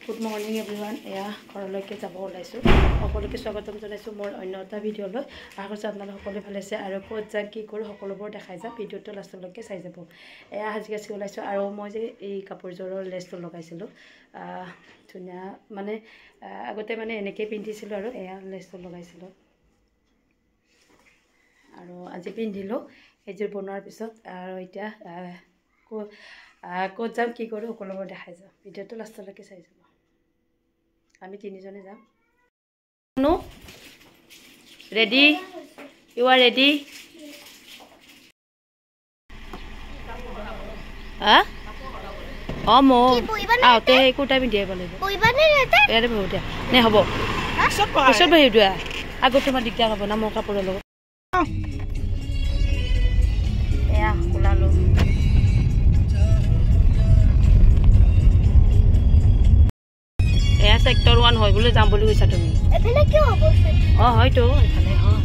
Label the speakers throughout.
Speaker 1: Good morning everyone. এয়া ঘৰলৈকে যাব ওলাইছোঁ। সকলোকে স্বাগতম জনাইছোঁ মোৰ অন্য এটা ভিডিঅ'লৈ। আশা কৰিছোঁ আপোনালোক সকলোৱে ভালে আছে আৰু ক'ত যাম কি কৰোঁ সকলোবোৰ দেখাই যাম। ভিডিঅ'টো লাষ্টলৈকে চাই যাব। এয়া সাজি ওলাইছোঁ আৰু মই যে এই কাপোৰযোৰৰ লেচটো লগাইছিলোঁ ধুনীয়া মানে আগতে মানে এনেকৈ পিন্ধিছিলোঁ আৰু এয়া লেচটো লগাইছিলোঁ আৰু আজি পিন্ধিলোঁ এইযোৰ বনোৱাৰ পিছত। আৰু এতিয়া ক'ত যাম কি কৰোঁ সকলোবোৰ দেখাই যাম। ভিডিঅ'টো লাষ্টলৈকে চাই যাব। আমি তিনিজনে যাম। ৰেডি? You are ready? অঁ মই আহোঁতে এই কুৰ্তা পিন্ধি আহিব লাগিব। ইয়াতে বহু দিয়া নে হ'ব পিছত বহি দিয়া। আগত তোমাৰ দিগদাৰ হ'ব না মোৰ কাপোৰৰ লগত। এয়া ওলালোঁ। এয়া চেক্টৰ 1 হয় বোলে যাম বুলি কৈছা তুমি। অঁ হয়তো এইফালে হয়।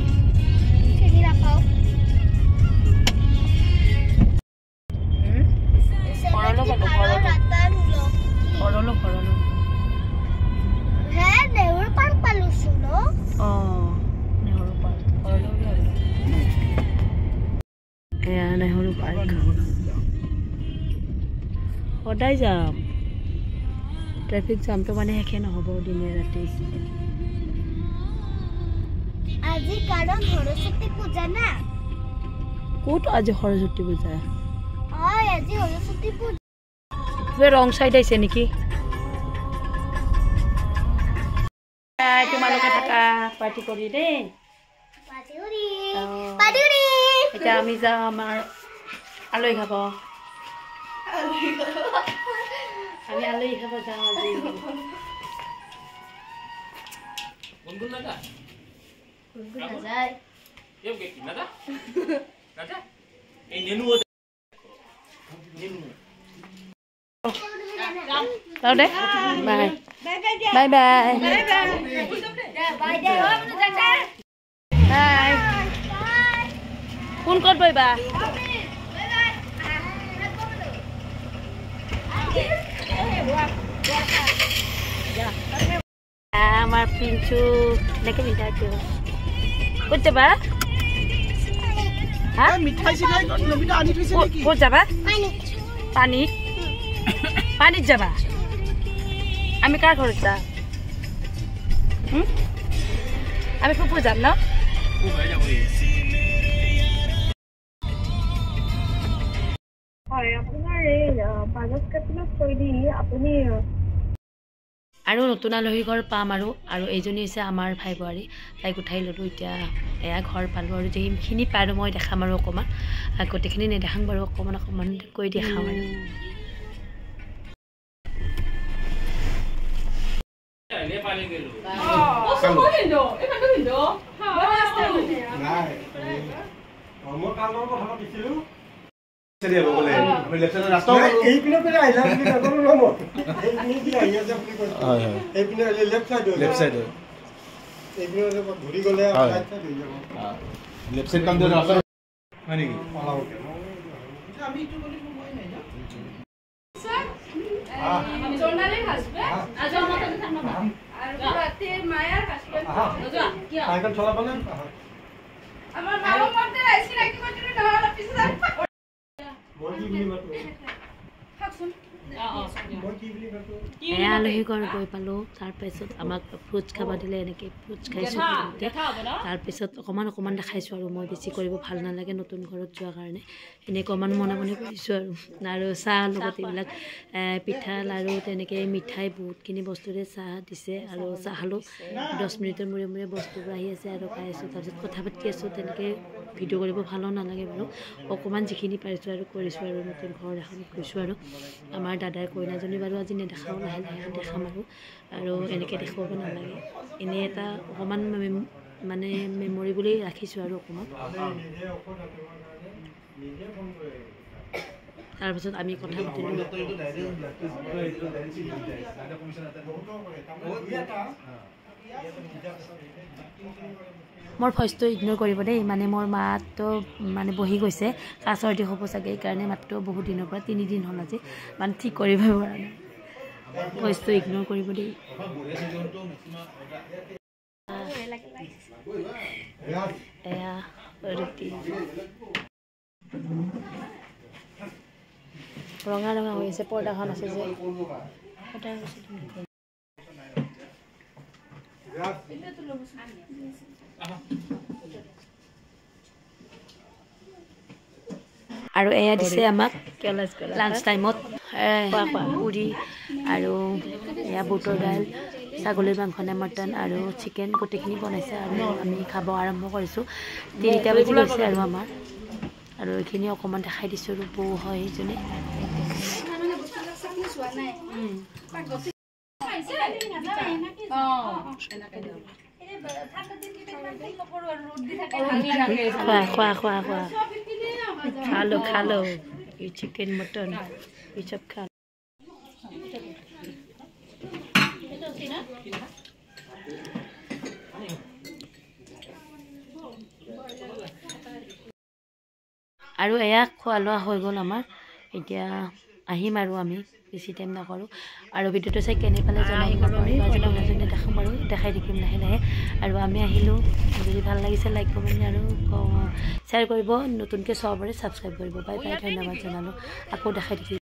Speaker 1: নেহৰু পাৰ্ক সদায় যাম। ট্ৰেফিক জামটো মানে শেষে নহ'ব দিনে ৰাতি।
Speaker 2: আজি কাৰণ সৰস্বতী পূজা না।
Speaker 1: ক'ত আজি সৰস্বতী পূজা?
Speaker 2: আজি সৰস্বতী পূজা।
Speaker 1: ৰং চাইড আহিছে নেকি? তোমালোকে থাকা পাৰ্টি কৰি দেই। এতিয়া আমি যাওঁ আমাৰ আলহী খাব। আমি আলহী খাব যাওঁ আজি। দে বাই বাই বাই বাই। কোন ক'ত বহিবা? আমাৰ পিঞ্চু এনেকে মিঠাই দিওঁ। ক'ত যাবা? ক'ত যাবা? পানীত পানীত যাবা? আমি কাৰ ঘৰত যাম? আমি ফুফু যাম ন? আৰু নতুন আলহী ঘৰ পাম আৰু এইজনী হৈছে আমাৰ ভাই বোৱাৰী। তাইক উঠাই ল'লোঁ। এতিয়া এয়া ঘৰ পালোঁ আৰু যিখিনি পাৰোঁ মই দেখাম আৰু অকণমান। গোটেইখিনি নেদেখাম বাৰু, অকণমান কৈ দেখাম আৰু। এয়া আলহী ঘৰ গৈ পালোঁ। তাৰপিছত আমাক ফ্ৰুটছ খাব দিলে। এনেকৈ ফ্ৰুটছ খাইছোঁ। তাৰপিছত অকণমান দেখাইছোঁ আৰু মই বেছি কৰিব ভাল নালাগে নতুন ঘৰত যোৱাৰ কাৰণে। এনেকৈ মনে মনে কৰিছোঁ আৰু চাহ লগত এইবিলাক পিঠা লাৰু তেনেকৈ মিঠাই বহুতখিনি বস্তুৰে চাহ দিছে আৰু চাহ খালোঁ। 10 মিনিটৰ মূৰে বস্তুবোৰ আহি আছে আৰু খাই আছোঁ। তাৰপিছত কথা পাতি আছোঁ। তেনেকৈ ভিডিঅ' কৰিব ভালো নালাগে বাৰু। অকণমান যিখিনি পাৰিছোঁ আৰু কৰিছোঁ আৰু নতুন ঘৰ এখনত গৈছোঁ আৰু আমাৰ দাদাৰ কইনাজনী বাৰু আজি নেদেখাওঁ, লাহে দেখাম আৰু এনেকৈ দেখুৱাব নালাগে। এনেই এটা অকণমান মানে মেমৰি বুলি ৰাখিছোঁ আৰু অকণমান। তাৰপিছত আমি কথা পাতিলোঁ। মোৰ ভইচটো ইগনোৰ কৰিব দেই। মানে মোৰ মাতো মানে বহি গৈছে, কাহ চৰ্দি হ'ব চাগে, সেইকাৰণে মাত্ৰ বহুত দিনৰ পৰা 3 দিন হ'ল আজি মানে ঠিক কৰিব পৰা নাই। ভইচটো ইগনোৰ কৰিব দেই এয়া ৰুটি ৰঙা ৰঙা হৈ আছে পৰ্দাখন আছে যে আৰু এয়া দিছে আমাক লাঞ্চ টাইমত পুৰি আৰু এয়া বুটৰ দাইল ছাগলীৰ মাংস নে মটন আৰু চিকেন গোটেইখিনি বনাইছে আৰু আমি খাব আৰম্ভ কৰিছোঁ 3টা বাজি গৈছে আৰু আমাৰ আৰু এইখিনি অকণমান দেখাই দিছোঁ আৰু বৌ হয় এইজনী খোৱা খালো চিকেন মটন এই সব খা আৰু এয়া খোৱা লোৱা হৈ গ'ল আমাৰ এতিয়া আহিম আৰু আমি বেছি টাইম নকৰোঁ আৰু ভিডিঅ'টো চাই কেনে পালে জনাব দেখাম আৰু দেখাই থাকিম লাহে লাহে আৰু আমি আহিলোঁ যদি ভাল লাগিছে লাইক কমেণ্ট আৰু শ্বেয়াৰ কৰিব নতুনকৈ চাব পাৰে ছাবস্ক্ৰাইব কৰিব বাই বাই ধন্যবাদ জনালোঁ আকৌ দেখাই থাকিম